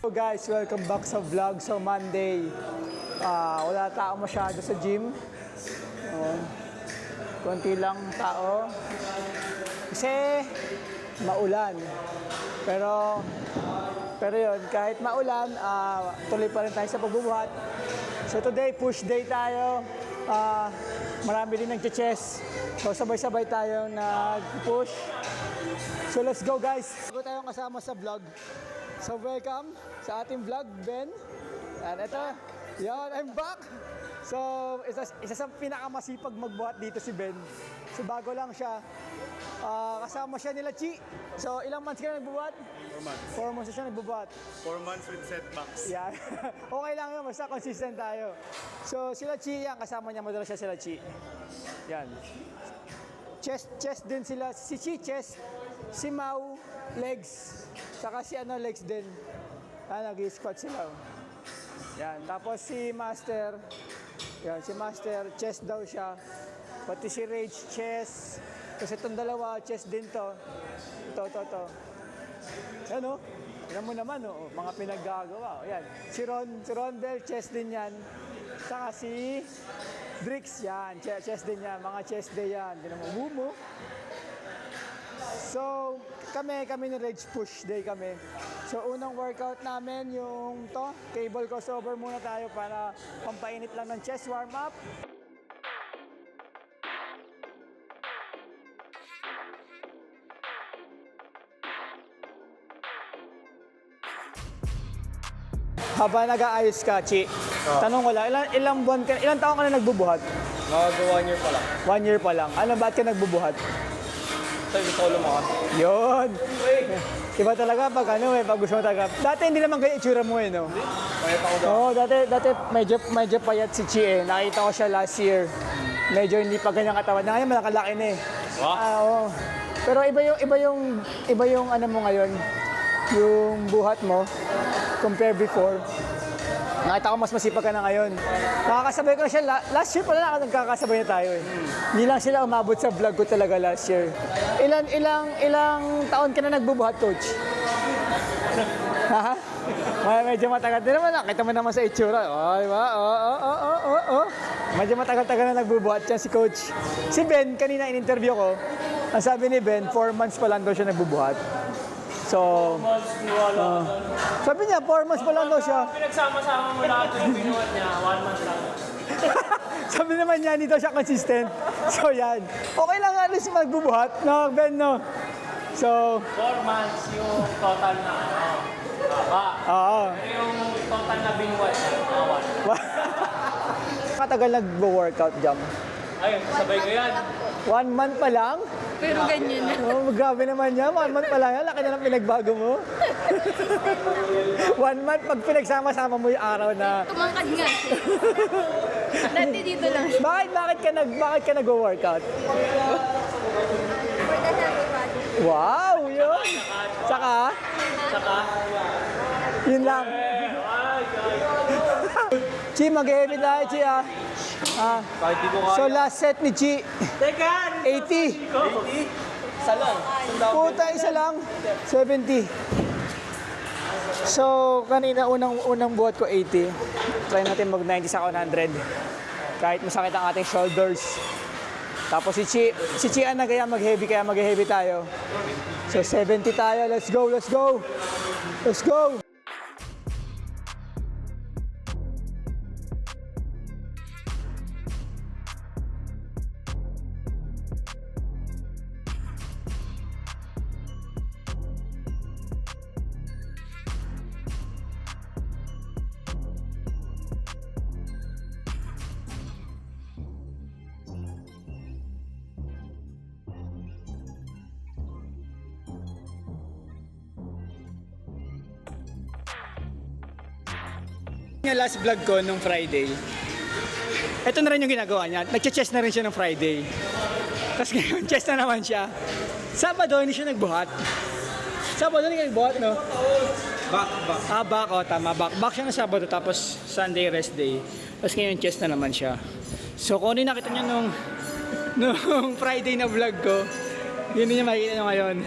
So guys, welcome back sa vlog. So Monday, wala tao masyado sa gym. Konti lang tao. Kasi maulan. Pero yun, kahit maulan, tuloy pa rin tayo sa pagbubuhat. So today, push day tayo. Marami din nag-chest. So sabay-sabay tayo nag-push. So let's go guys. Bago tayong kasama sa vlog. So welcome sa ating vlog, Ben. And ito, yan, I'm back. So isa sa pinakamasipag magbuhat dito si Ben. So bago lang siya. Kasama siya nila Chi. So ilang months ka na nagbubuhat? 4 months. 4 months na siya nagbubuhat. 4 months with setbacks. Yan. Okay lang yun, basta consistent tayo. So sila Chi yan, kasama niya madalas siya sila Chi. Yan. Chest din sila. Si Chi, chest. Si Mau, legs. Saka si legs din. Nag-squat sila. Yan. Tapos si Master. Yan, si Master, chest daw siya. Pati si Rage, chest. Kasi itong dalawa, chest din to. Ito. Yan o. Yan mo naman o. Mga pinaggagawa. Yan. Si Rondel, chest din yan. Saka si Drix, yan. Chest din yan. Mga chest day yan. Hindi naman bumo. So, kami ni Rage push day kami. So, unang workout namin yung cable crossover muna tayo para pampainit lang ng chest warm up. Habang nag-aayos ka, Chi, tanong ko lang, ilang taon ka na nagbubuhat? Mga 1 year pa lang. 1 year pa lang. Ba't ka nagbubuhat? Gusto ko lumakas. Yun! Iba talaga pag pag gusto mo talaga. Dati hindi naman ganyan itsura mo no? Payat ako daw. Oo, dati medyo payat si Chi Nakita ko siya last year. Medyo hindi pa ganyan katawan. Ngayon malakalaki na Wow. Oo. Pero iba yung mo ngayon, yung buhat mo compare before. Nakita ko mas masipag ka na ngayon. Nakakasabay ko na siya. Last year pala nagkakasabay na tayo Hindi lang sila umabot sa vlog ko talaga last year. Ilang taon ka na nagbubuhat, Coach? Ha? Medyo matagal din naman. Nakita mo naman sa itsura. Diba? Medyo matagal-tagal na nagbubuhat siya si Coach. Si Ben, kanina in-interview ko, ang sabi ni Ben, 4 months pa lang daw siya nagbubuhat. So, sabi niya, 4 months pa lang daw siya. Pinagsama-sama mo lahat yung binuhat niya, 1 month lang. Sabi naman niya, hindi daw siya consistent. So, yan. Okay lang at least magbubuhat, no, Ben, no? So, 4 months yung total na oo. Pero yung total na binuhat niya, 1. Katagal nag-workout jam. Ayun, sabay ko yan. 1 month pa lang? Pero ganyan na. Oh, grabe naman yan. 1 month pa lang yan. Laki na lang pinagbago mo. 1 month, pag pinagsama-sama mo yung araw na... Tumangkad nga. Dati dito lang siya. Bakit ka nag-workout? For the healthy body. Wow, yun. Saka? Yun lang. Chi, mag-heavy tayo, Chi, Kahit di ko kaya. So, last set ni Chi, Teka! 80. 80? Isa lang. Puta, isa lang. 70. So, kanina unang buhat ko 80. Try natin mag-90 sa 100. Kahit masakit ang ating shoulders. Tapos si Chi kaya mag-heavy tayo. So, 70 tayo. Let's go. Yung last vlog ko nung Friday, ito na rin yung ginagawa niya. Nag-chest na rin siya nung Friday. Tapos ngayon, chest na naman siya. Sabado, hindi siya nagbuhat. Sabado, hindi ka nagbuhat, no? Back. Tama. Back siya na Sabado, tapos Sunday, rest day. Tapos ngayon, chest na naman siya. So, kung ano yung nakita niya nung Friday na vlog ko, yun yung makikita nyo ngayon.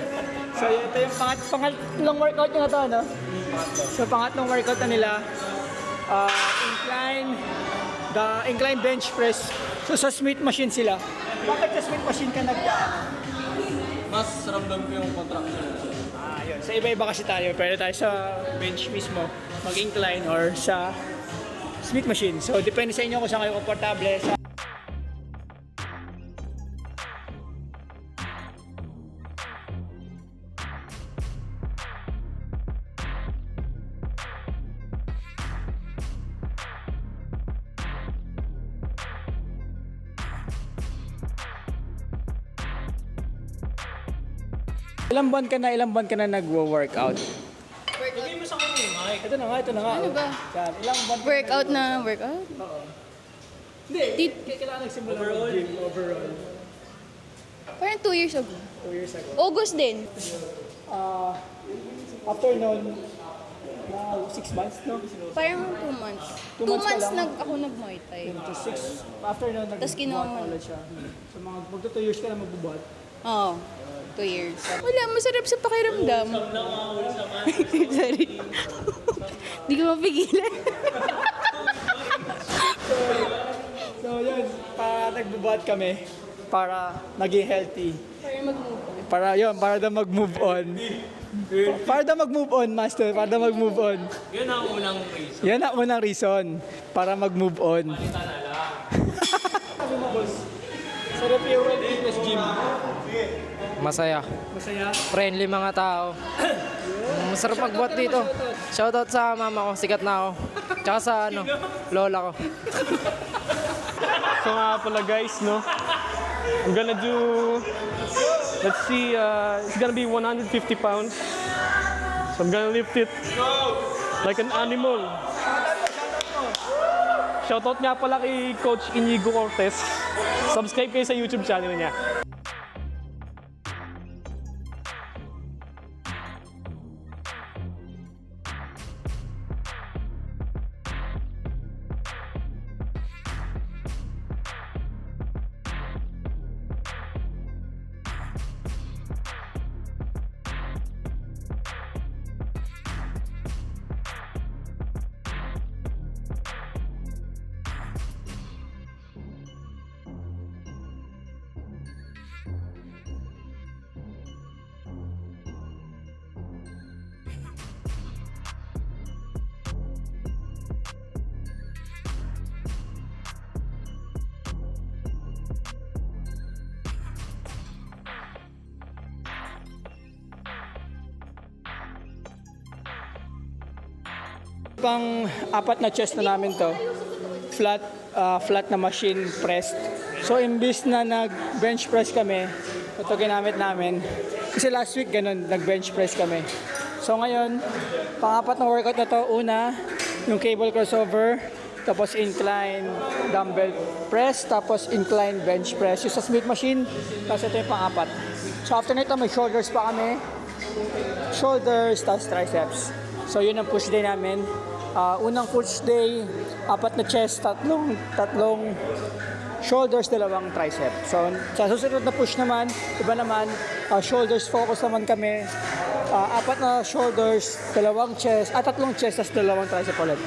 So, ito yung pangatlong workout niya na to, no? So pangatlong workout na nila, incline bench press. So sa Smith machine sila. Bakit sa Smith machine ka Mas ramdam ko yung contraction. Yun. Sa iba-iba kasi tayo. Pwede tayo sa bench mismo, mag-incline or sa Smith machine. So depende sa inyo kung saan kayo komportable. Ilang buwan ka na nagwo-workout? Lagay mo sa kanya yung mic. Ito na nga. Ano ba? Yan, ilang buwan ka na Workout na workout? Hindi, kailangan nagsimula mag-gym overall. Parang 2 years ago. 2 years ago. August din. After noon, 6 months, no? Parang 2 months. 2 2 months months pa lang. ako nag-Muay Thai. To 6, after noon, Tas kinuha mo. ulit siya. So magto 2 years ka na magbubuhat. Oo. 2 years. Wala, masarap sa pakiramdam. Sorry. Hindi ko mapigilan. So yun, nagbubuhat kami para maging healthy. Para mag-move on. Para daw mag-move on. Para daw mag-move on, master. Para daw mag-move on. Yun ang unang reason. Yan ang unang reason para mag-move on. Palitan na lang. Sabi mo, boss, sa Refuel Fitness Gym, Masaya. masaya. Friendly mga tao. Masarap magbuhat dito. Shoutout sa mama ko, sikat na ako. Tsaka sa lola ko. So nga pala guys, no? I'm gonna do, let's see, it's gonna be 150 pounds. So I'm gonna lift it like an animal. Shoutout nga pala kay Coach Inigo Cortez. Subscribe kayo sa YouTube channel niya. Pang apat na chest na namin to. Flat na machine pressed. So imbis na nag-bench press kami, ito ginamit namin. Kasi last week ganun, nag-bench press kami. So ngayon, pang-apat na workout na to. Una, yung cable crossover, tapos incline dumbbell press, tapos incline bench press. Yung sa Smith machine, tapos ito yung pang-apat. So after nito, may shoulders pa kami. Shoulders, tapos triceps. So yun ang push day namin. Unang push day, 4 na chest, tatlong shoulders, 2 tricep. So sa susunod na push naman, iba naman, shoulders focus naman kami. 4 na shoulders, 2 chest, 3 chest, tapos 2 tricep ulit.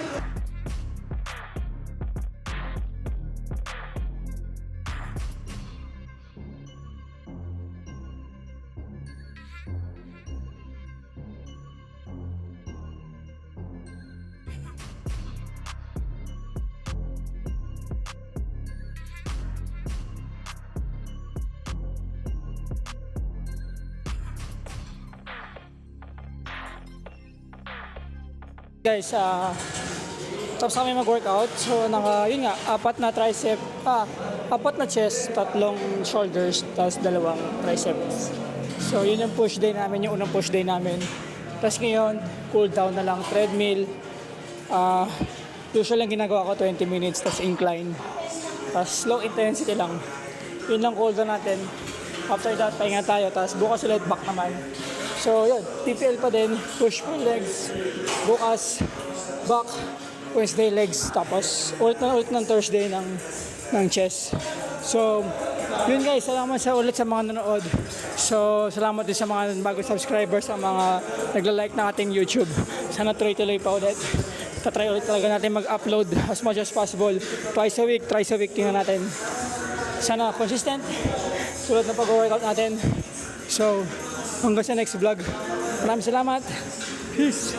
Guys, tapos kami mag-workout. So, yun nga, 4 na tricep, 4 na chest, 3 shoulders, tapos 2 triceps. So, yun yung push day namin, yung unang push day namin. Tapos ngayon, cool down na lang, treadmill. Usual lang ginagawa ko, 20 minutes, tapos incline. Tapos low intensity lang. Yun lang cool down natin. After that, pahinga tayo, tapos bukas ulit back naman. So yun, TPL pa din, push pull legs, bukas, back, Wednesday legs, tapos ulit ng Thursday ng chest. So, Yun guys, salamat sa ulit sa mga nanood. So, salamat din sa mga bagong subscribers, sa mga nagla-like ng ating YouTube. Sana tuloy-tuloy pa ulit. Tatry ulit talaga natin mag-upload as much as possible. Twice a week, tingnan natin. Sana consistent. Tulad ng pag-workout natin. So, hanggang sa next vlog. Maraming salamat. Peace!